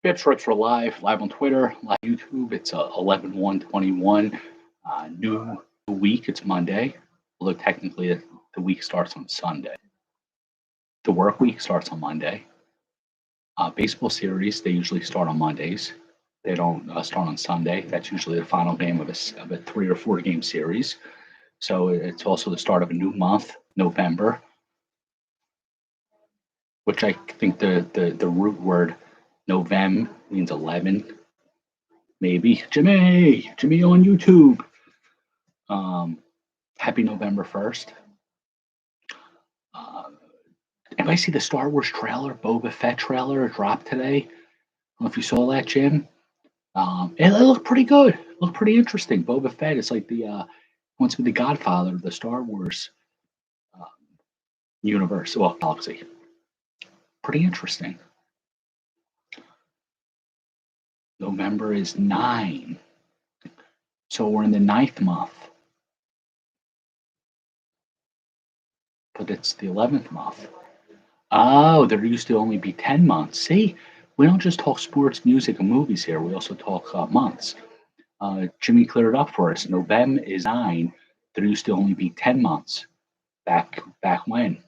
BpsRps are live on Twitter, live YouTube. It's 11/1/21. New week. It's Monday, although technically the week starts on Sunday. The work week starts on Monday. Baseball series, they usually start on Mondays. They don't start on Sunday. That's usually the final game of a 3 or 4 game series. So it's also the start of a new month, November, which I think the root word Novem means 11. Maybe Jimmy on YouTube. Happy November 1st. Anybody see the Star Wars trailer, Boba Fett trailer dropped today? I don't know if you saw that, Jim. It looked pretty good. It looked pretty interesting. Boba Fett is like the wants to be the godfather of the Star Wars universe. Well, galaxy. Pretty interesting. November is 9. So we're in the 9th month. But it's the 11th month. Oh, there used to only be 10 months. See, we don't just talk sports, music, and movies here. We also talk months. Jimmy cleared it up for us. November is 9. There used to only be 10 months. Back when.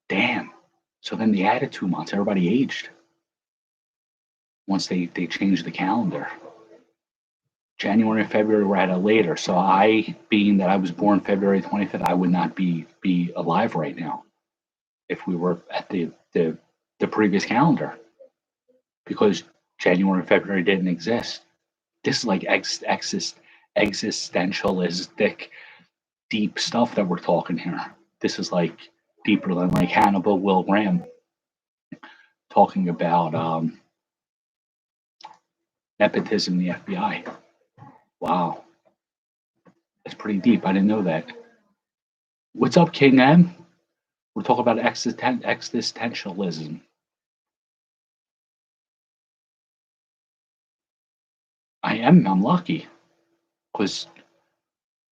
Damn. So then they added 2 months. Everybody aged. Once they changed the calendar. January and February were added later. So being that I was born February 25th, I would not be alive right now if we were at the previous calendar, because January and February didn't exist. This is like existentialistic, deep stuff that we're talking here. This is like deeper than like Hannibal Will Graham talking about nepotism in the FBI. Wow. That's pretty deep. I didn't know that. What's up, King M? We're talking about existentialism. I'm lucky because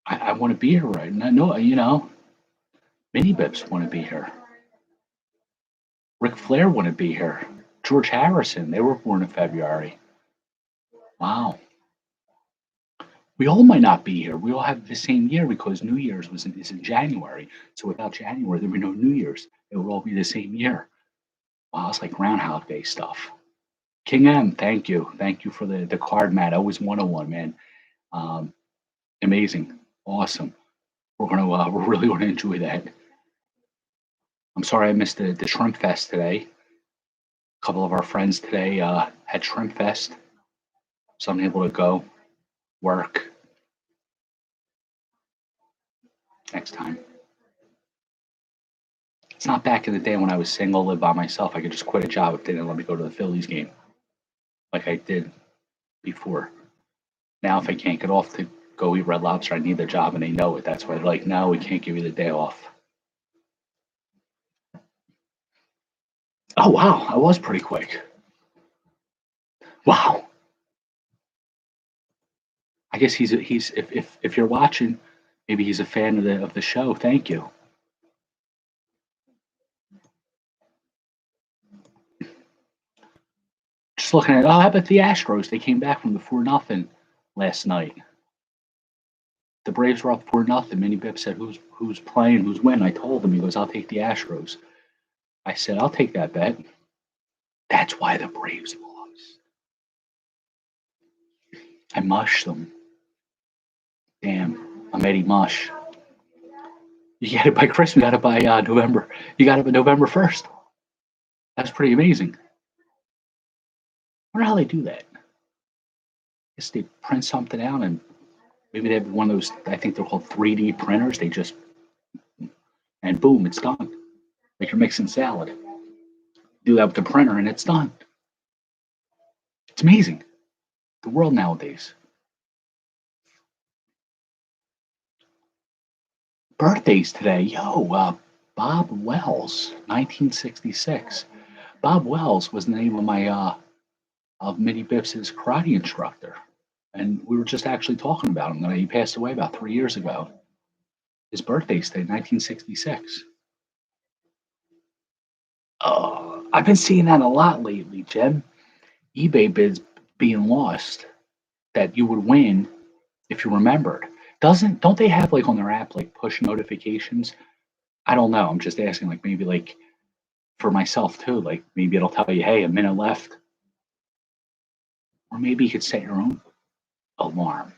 I want to be here right now. No, Mini Bips want to be here. Ric Flair want to be here. George Harrison, they were born in February. Wow. We all might not be here. We all have the same year because New Year's is in January. So without January, there would be no New Year's. It would all be the same year. Wow, it's like Groundhog Day stuff. King M, thank you. Thank you for the card, Matt. Always 101, man. Amazing. Awesome. We're really gonna enjoy that. I'm sorry I missed the Shrimp Fest today. A couple of our friends today had Shrimp Fest. So I'm able to go work next time. It's not back in the day when I was single, lived by myself. I could just quit a job if they didn't let me go to the Phillies game, like I did before. Now, if I can't get off to go eat Red Lobster, I need the job, and they know it. That's why they're like, no, we can't give you the day off. Oh wow, I was pretty quick. Wow. I guess he's if you're watching, maybe he's a fan of the show. Thank you. Just looking at how about the Astros? They came back from the 4-0 last night. The Braves were up 4-0. Mini Bip said, "Who's playing? Who's winning?" I told him. He goes, "I'll take the Astros." I said, "I'll take that bet." That's why the Braves lost. I mushed them. Damn, I'm Eddie Mush. You got it by Christmas. You got it by November. You got it by November 1st. That's pretty amazing. I wonder how they do that. I guess they print something out, and maybe they have one of those. I think they're called 3D printers. They just and boom, it's done. Like you're mixing salad. Do that with the printer, and it's done. It's amazing. The world nowadays. Birthdays today, Bob Wells, 1966. Bob Wells was the name of my of Mini Bips' karate instructor, and we were just actually talking about him. He passed away about 3 years ago. His birthday's today, 1966. I've been seeing that a lot lately, Jim. eBay bids being lost that you would win if you remembered. Don't they have like on their app like push notifications? I don't know. I'm just asking, like maybe like for myself too. Like maybe it'll tell you, hey, a minute left, or maybe you could set your own alarm.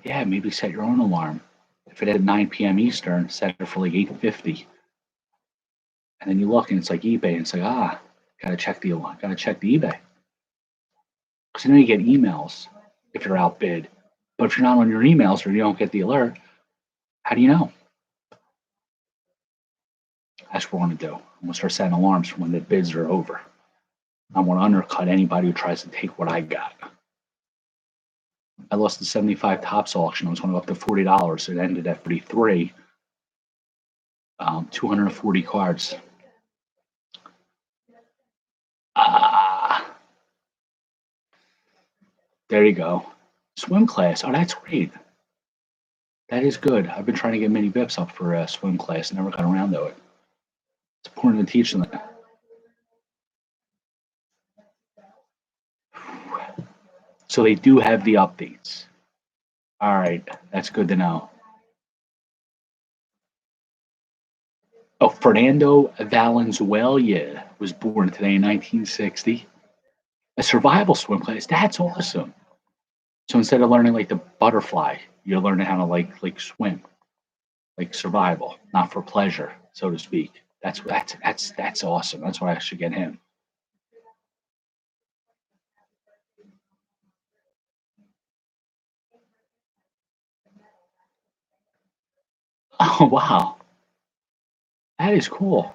Yeah, maybe set your own alarm. If it at 9 p.m. Eastern, set it for like 8:50, and then you look and it's like eBay, and it's like gotta check the alarm, gotta check the eBay, because then you get emails if you're outbid. But if you're not on your emails or you don't get the alert, how do you know? That's what I want to do. I'm gonna start setting alarms for when the bids are over. I want to undercut anybody who tries to take what I got. I lost the 75 tops auction. I was going to go up to $40. It ended at 33. 240 cards. There you go. Swim class. Oh, that's great. That is good. I've been trying to get mini bips up for a swim class. Never got around to it. It's important to teach them that. So they do have the updates. All right, that's good to know. Oh, Fernando Valenzuela was born today in 1960. A survival swim class. That's awesome. So instead of learning like the butterfly, you're learning how to like swim, like survival, not for pleasure, so to speak. That's awesome. That's why I should get him. Oh wow, that is cool.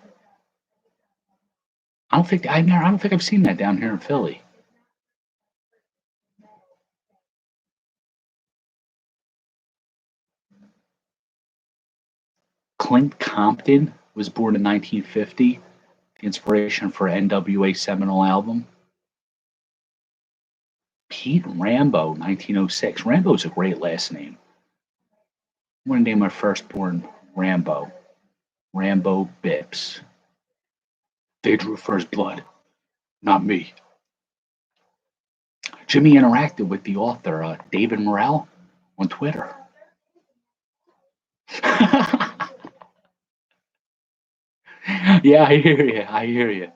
I don't think I've seen that down here in Philly. Clint Compton was born in 1950. The inspiration for NWA seminal album. Pete Rambo, 1906. Rambo's a great last name. I'm going to name my firstborn Rambo. Rambo Bips. They drew first blood, not me. Jimmy interacted with the author, David Morrell, on Twitter. Yeah, I hear you. I hear you.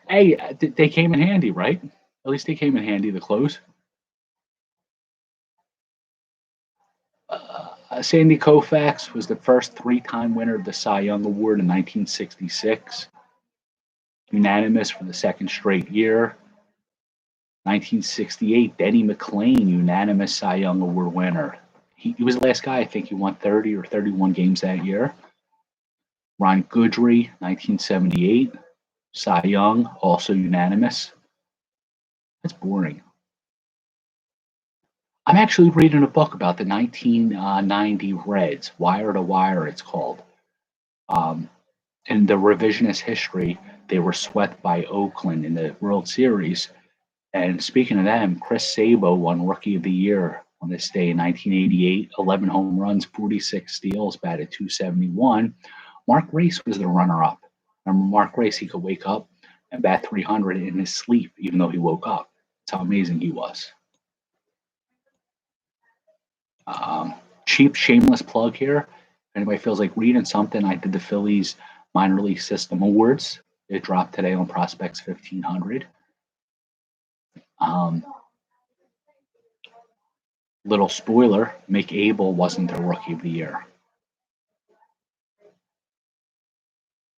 Hey, they came in handy, right? At least they came in handy, the clothes. Sandy Koufax was the first three-time winner of the Cy Young Award in 1966. Unanimous for the second straight year. 1968, Denny McLain, unanimous Cy Young Award winner. He was the last guy, I think he won 30 or 31 games that year. Ron Goodry, 1978, Cy Young, also unanimous. That's boring. I'm actually reading a book about the 1990 Reds, Wire to Wire, it's called. In the revisionist history, they were swept by Oakland in the World Series. And speaking of them, Chris Sabo won Rookie of the Year on this day in 1988, 11 home runs, 46 steals, batted .271. Mark Race was the runner-up. Remember Mark Race? He could wake up and bat .300 in his sleep, even though he woke up. That's how amazing he was. Cheap, shameless plug here. If anybody feels like reading something, I did the Phillies Minor League System Awards. It dropped today on Prospects 1500. Little spoiler, Mick Abel wasn't the Rookie of the Year.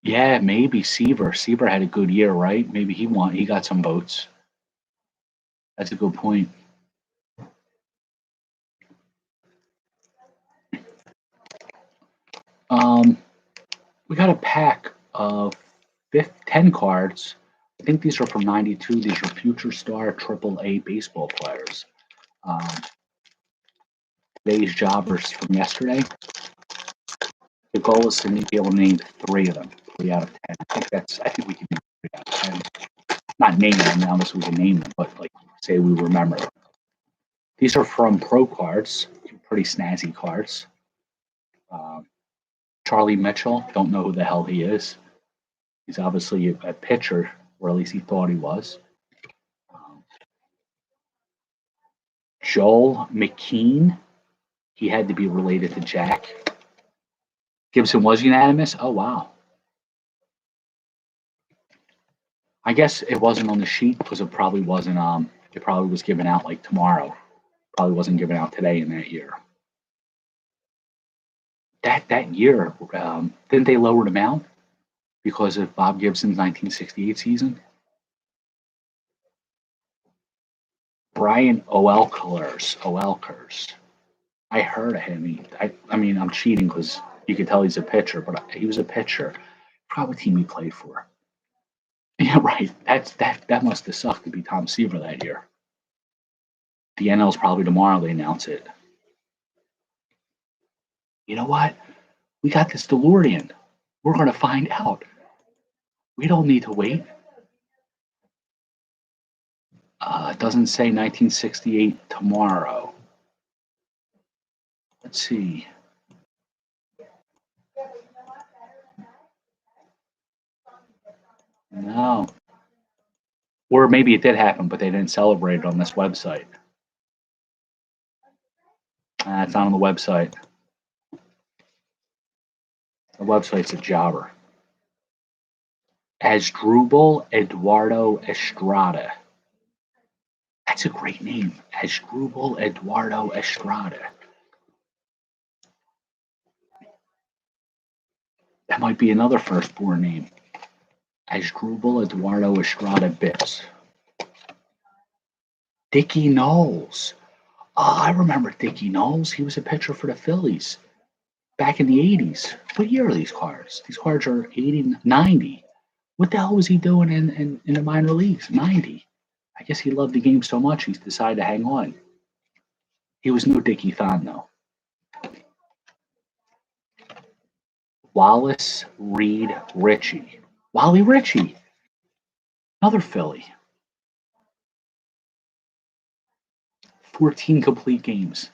Yeah, maybe Seaver. Seaver had a good year, right? Maybe he won. He got some votes. That's a good point. We got a pack of 10 cards. I think these are from 92. These are Future Star AAA baseball players. Today's jobbers from yesterday. The goal is to be able to name 3 of them, 3 out of 10. I think we can name 3 out of 10. Not name them unless we can name them, but like say we remember them. These are from Pro Cards, pretty snazzy cards. Charlie Mitchell, don't know who the hell he is. He's obviously a pitcher, or at least he thought he was. Joel McKean, he had to be related to Jack. Gibson was unanimous? Oh, wow. I guess it wasn't on the sheet because it probably wasn't, it probably was given out like tomorrow. Probably wasn't given out today in that year. That year, didn't they lower him out because of Bob Gibson's 1968 season? Brian Oelkers. I heard of him. I mean, I'm cheating because you could tell he's a pitcher, but he was a pitcher. Probably team he played for. Yeah, right. That must have sucked to be Tom Seaver that year. The NL's probably tomorrow they announce it. You know what? We got this DeLorean. We're going to find out. We don't need to wait. It doesn't say 1968 tomorrow. Let's see. No. Or maybe it did happen, but they didn't celebrate it on this website. It's not on the website. The website's a jobber. Asdrubal Eduardo Estrada. That's a great name. Asdrubal Eduardo Estrada. That might be another firstborn name. Asdrubal Eduardo Estrada BpsRps. Dickie Knowles. Oh, I remember Dickie Knowles. He was a pitcher for the Phillies back in the 80s. What year are these cards? These cards are 80, 90. What the hell was he doing in the minor leagues? 90. I guess he loved the game so much he decided to hang on. He was no Dickie Thon, though. Wallace Reed Ritchie. Wally Ritchie. Another Philly. 14 complete games.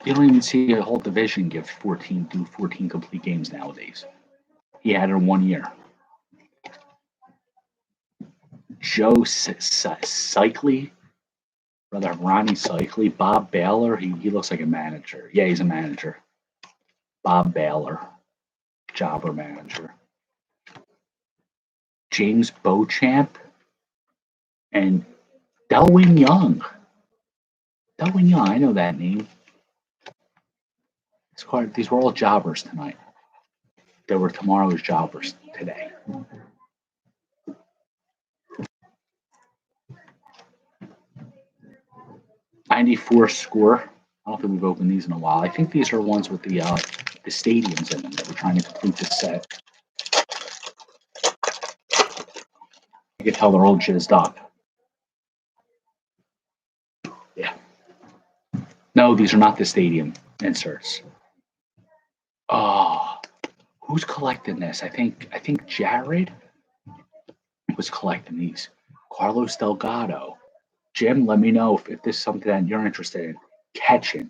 You don't even see a whole division do 14 complete games nowadays. He had it in 1 year. Joe Cycli, brother Ronnie Cycli, Bob Baylor. He looks like a manager. Yeah, he's a manager. Bob Baylor, jobber manager. James Beauchamp and Delwyn Young. Delwyn Young, I know that name. These were all jobbers tonight. There were tomorrow's jobbers today. '94 score. I don't think we've opened these in a while. I think these are ones with the stadiums in them that we're trying to complete the set. You can tell they're all jizzed up. Yeah. No, these are not the stadium inserts. Oh, who's collecting this? I think Jared was collecting these. Carlos Delgado. Jim, let me know if this is something that you're interested in. Catching.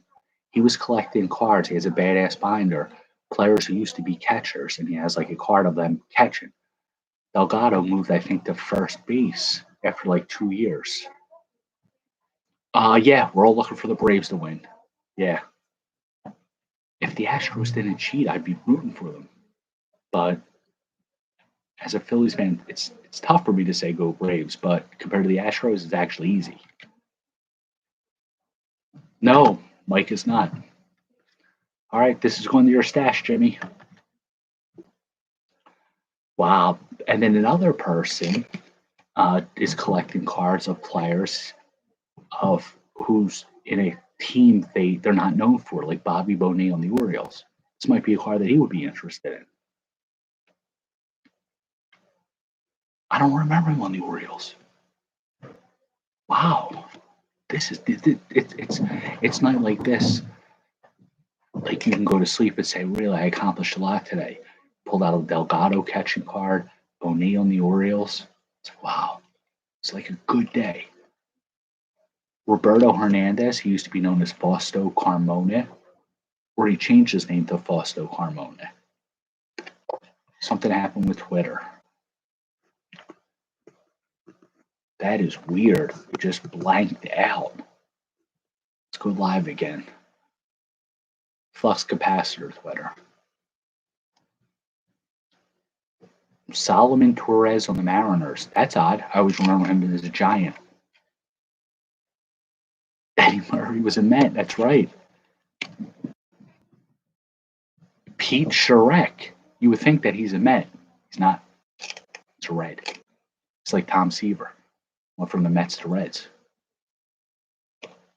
He was collecting cards. He has a badass binder. Players who used to be catchers, and he has like a card of them catching. Delgado moved, I think, to first base after like 2 years. Yeah, we're all looking for the Braves to win. Yeah. If the Astros didn't cheat, I'd be rooting for them. But as a Phillies fan, it's tough for me to say go Braves, but compared to the Astros, it's actually easy. No, Mike is not. All right, this is going to your stash, Jimmy. Wow. And then another person is collecting cards of players of who's in a team they're not known for, like Bobby Bonilla on the Orioles. This might be a card that he would be interested in. I don't remember him on the Orioles. Wow. This is it's not like this. Like you can go to sleep and say, really, I accomplished a lot today. Pulled out a Delgado catching card, Bonilla on the Orioles. It's like, wow, it's like a good day. Roberto Hernandez, he used to be known as Fausto Carmona. or he changed his name to Fausto Carmona. Something happened with Twitter. That is weird. It just blanked out. Let's go live again. Flux capacitor Twitter. Solomon Torres on the Mariners. That's odd. I always remember him as a Giant. Eddie Murray was a Met. That's right. Pete Sherek. You would think that he's a Met. He's not. It's a Red. It's like Tom Seaver. Went from the Mets to Reds.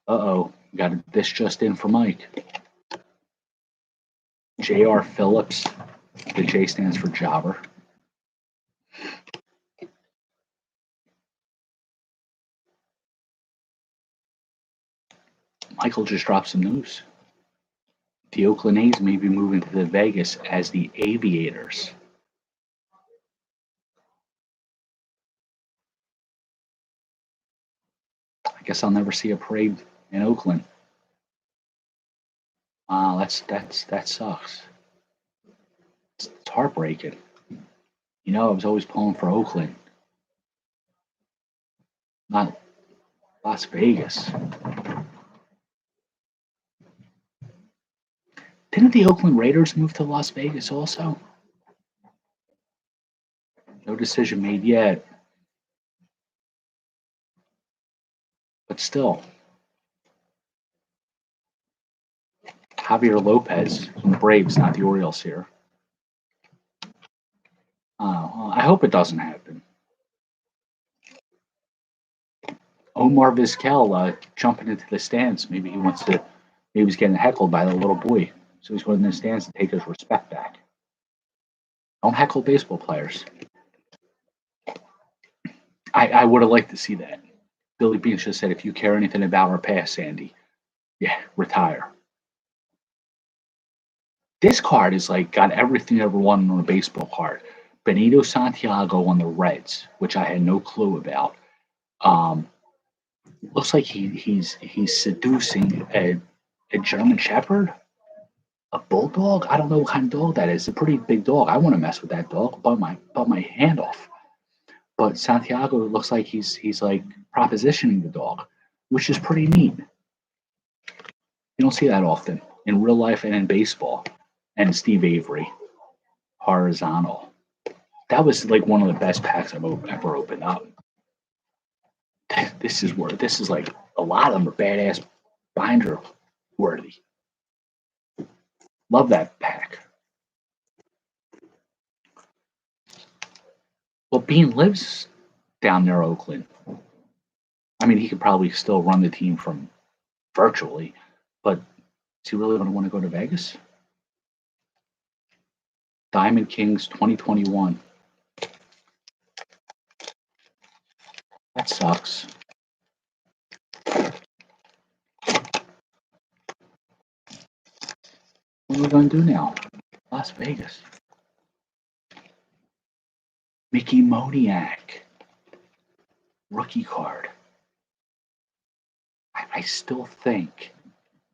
Uh-oh. Got this just in for Mike. J.R. Phillips. The J stands for Jobber. Michael just dropped some news. The Oakland A's may be moving to the Vegas as the Aviators. I guess I'll never see a parade in Oakland. That sucks. It's heartbreaking. You know, I was always pulling for Oakland, not Las Vegas. Didn't the Oakland Raiders move to Las Vegas also? No decision made yet. But still. Javier Lopez from the Braves, not the Orioles here. Well, I hope it doesn't happen. Omar Vizquel jumping into the stands. Maybe he's getting heckled by the little boy. So he's going in the stands to take his respect back. Don't heckle baseball players. I would have liked to see that. Billy Bean should have said, if you care anything about our past, Sandy, yeah, retire. This card is like got everything you ever wanted on a baseball card. Benito Santiago on the Reds, which I had no clue about. Looks like he's seducing a German Shepherd, a bulldog. I don't know what kind of dog that is. It's a pretty big dog. I want to mess with that dog. But my hand off. But Santiago looks like he's like propositioning the dog, which is pretty neat. You don't see that often in real life and in baseball. And Steve Avery, horizontal. That was like one of the best packs I've ever opened up. This is like a lot of them are badass binder worthy. Love that pack. Well, Bean lives down near Oakland. I mean, he could probably still run the team from virtually, but does he really want to go to Vegas? Diamond Kings 2021. That sucks. What are we going to do now? Las Vegas. Mickey Moniak. Rookie card. I still think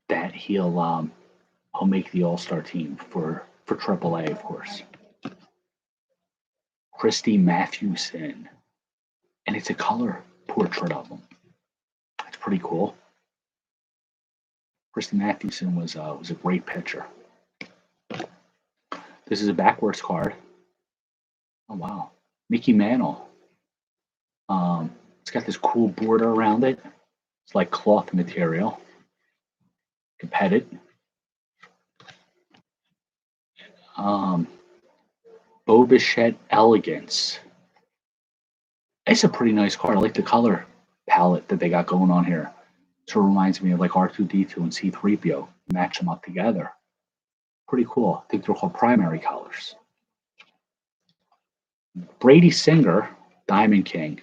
that he'll make the All-Star team for AAA, of course. Christy Mathewson. And it's a color portrait of him. That's pretty cool. Christy Mathewson was a great pitcher. This is a backwards card. Oh wow, Mickey Mantle. It's got this cool border around it. It's like cloth material. You can pet it. Bo Bichette Elegance. It's a pretty nice card. I like the color palette that they got going on here. Sort of reminds me of like R2D2 and C3PO. Match them up together. Pretty cool. I think they're called primary colors. Brady Singer, Diamond King.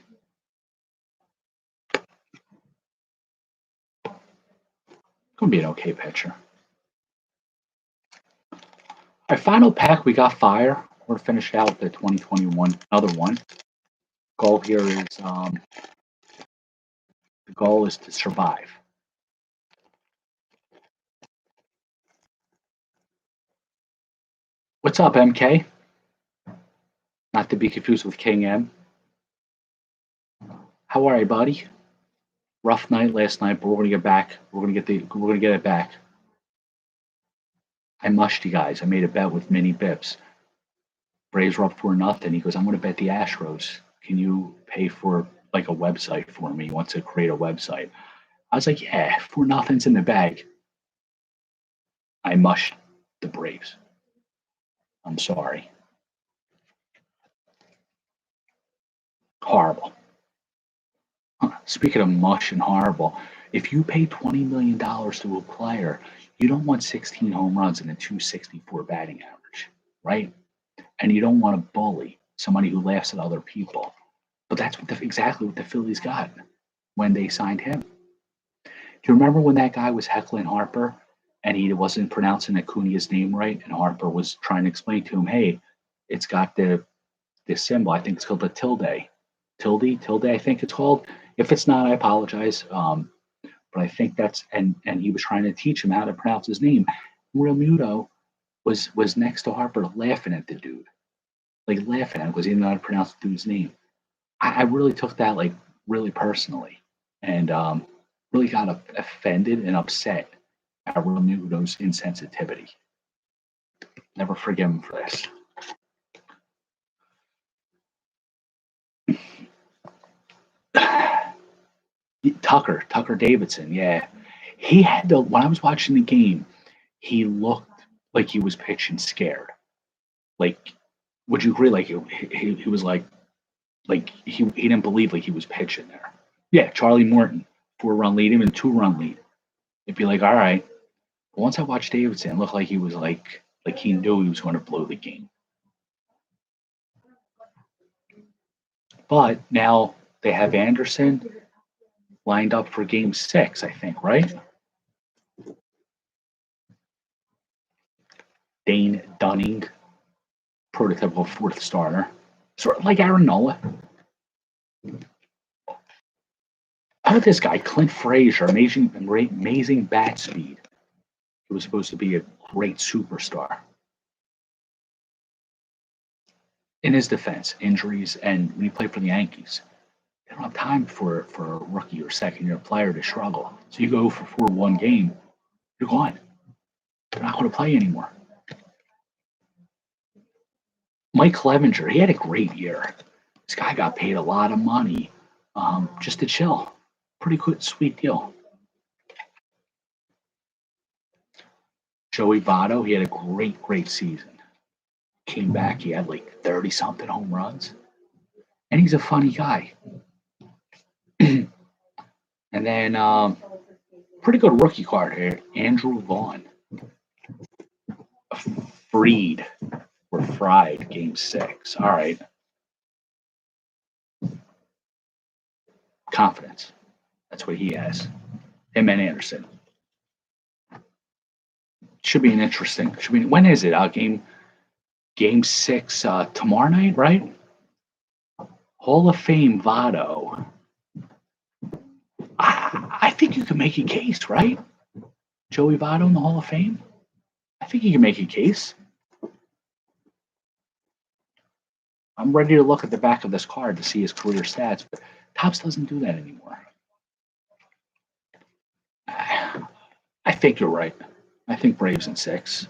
Gonna be an okay pitcher. Our final pack, we got Fire. We're finished out the 2021, another one. Goal here is the goal is to survive. What's up, MK? Not to be confused with King M. How are you, buddy? Rough night last night, but we're gonna get back. We're gonna get it back. I mushed you guys. I made a bet with Mini Bips. Braves were up 4-0. He goes, I'm gonna bet the Astros. Can you pay for like a website for me? He wants to create a website. I was like, yeah, 4-0's in the bag. I mushed the Braves. I'm sorry. Horrible. Speaking of mush and horrible, if you pay $20 million to a player, you don't want 16 home runs and a 264 batting average, right? And you don't want to bully somebody who laughs at other people. But that's exactly what the Phillies got when they signed him. Do you remember when that guy was heckling Harper and he wasn't pronouncing Acuna's name right? And Harper was trying to explain to him, hey, it's got the symbol. I think it's called the tilde, I think it's called. If it's not, I apologize. But I think that's and he was trying to teach him how to pronounce his name. Real Muto was next to Harper laughing at the dude, like laughing at him because he didn't know how to pronounce the dude's name. I really took that like really personally, and really got offended and upset at Real Muto's insensitivity. Never forgive him for this. Tucker Davidson, yeah. He had to, when I was watching the game, he looked like he was pitching scared. Like, would you agree? Like he was like he didn't believe like he was pitching there. Yeah, Charlie Morton, 4-run lead, even 2-run lead. It'd be like, all right. But once I watched Davidson, it looked like he was like he knew he was going to blow the game. But now they have Anderson lined up for game 6, I think, right? Dane Dunning, prototypical fourth starter. Sort of like Aaron Nola. How about this guy, Clint Frazier, amazing bat speed. He was supposed to be a great superstar. In his defense, injuries, and when he played for the Yankees, they don't have time for a rookie or second-year player to struggle. So you go for 4-1 game, you're gone. You're not going to play anymore. Mike Clevenger, he had a great year. This guy got paid a lot of money just to chill. Pretty good, sweet deal. Joey Votto, he had a great season. Came back, he had like 30 something home runs. And he's a funny guy. And then pretty good rookie card here, Andrew Vaughn. Freed or fried game 6. All right. Confidence. That's what he has. Him and Anderson. Should be an interesting. When is it? Game 6 tomorrow night, right? Hall of Fame Votto. I think you can make a case, right? Joey Votto in the Hall of Fame? I think you can make a case. I'm ready to look at the back of this card to see his career stats, but Topps doesn't do that anymore. I think you're right. I think Braves in 6.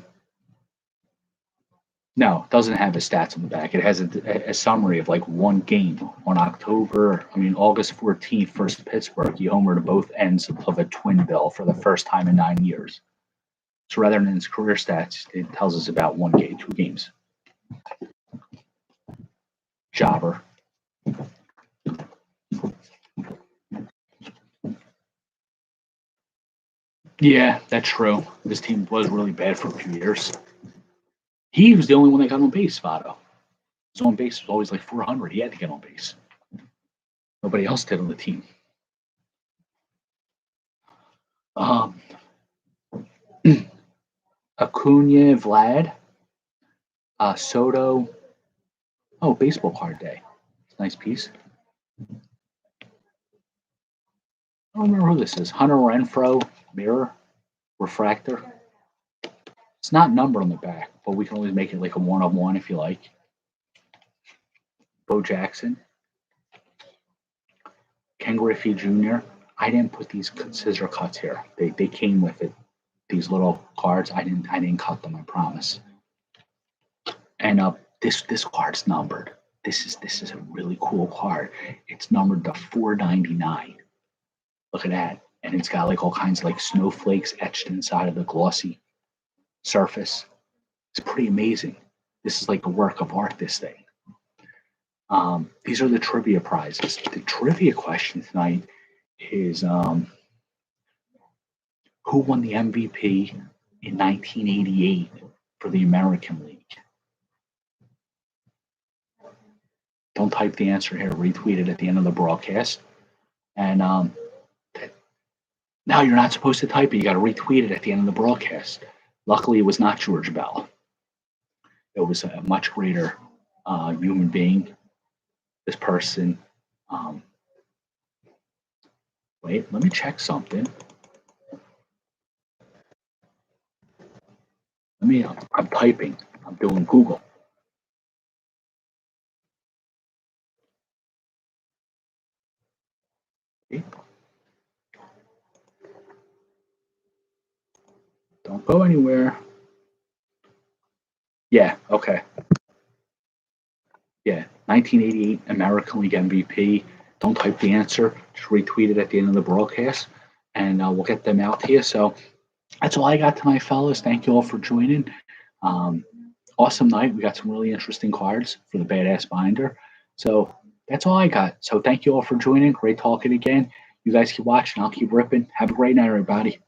No, it doesn't have his stats on the back. It has a summary of like one game on August 14th versus Pittsburgh. He homered to both ends of a twin bill for the first time in 9 years. So rather than his career stats, it tells us about 1 game, 2 games. Jobber. Yeah, that's true. This team was really bad for a few years. He was the only one that got on base, Votto. His on base was always like 400. He had to get on base. Nobody else did on the team. Acuna, Vlad, Soto. Oh, baseball card day. Nice piece. I don't remember who this is. Hunter Renfro, Mirror, Refractor. It's not numbered on the back, but we can always make it like a 1-of-1 if you like. Bo Jackson, Ken Griffey Jr. I didn't put these scissor cuts here. They came with it. These little cards. I didn't cut them. I promise. And this card's numbered. This is a really cool card. It's numbered to 499. Look at that. And it's got like all kinds of like snowflakes etched inside of the glossy surface. It's pretty amazing. This is like a work of art, this thing. These are the trivia prizes. The trivia question tonight is who won the MVP in 1988 for the American League? Don't type the answer here. Retweet it at the end of the broadcast. And now you're not supposed to type it. You got to retweet it at the end of the broadcast. Luckily, it was not George Bell. It was a much greater human being. This person. Wait, let me check something. I'm typing. I'm doing Google. Okay. Don't go anywhere. Yeah, okay. Yeah, 1988 American League MVP. Don't type the answer. Just retweet it at the end of the broadcast, and we'll get them out to you. So that's all I got tonight, fellas. Thank you all for joining. Awesome night. We got some really interesting cards for the Badass Binder. So that's all I got. So thank you all for joining. Great talking again. You guys keep watching. I'll keep ripping. Have a great night, everybody.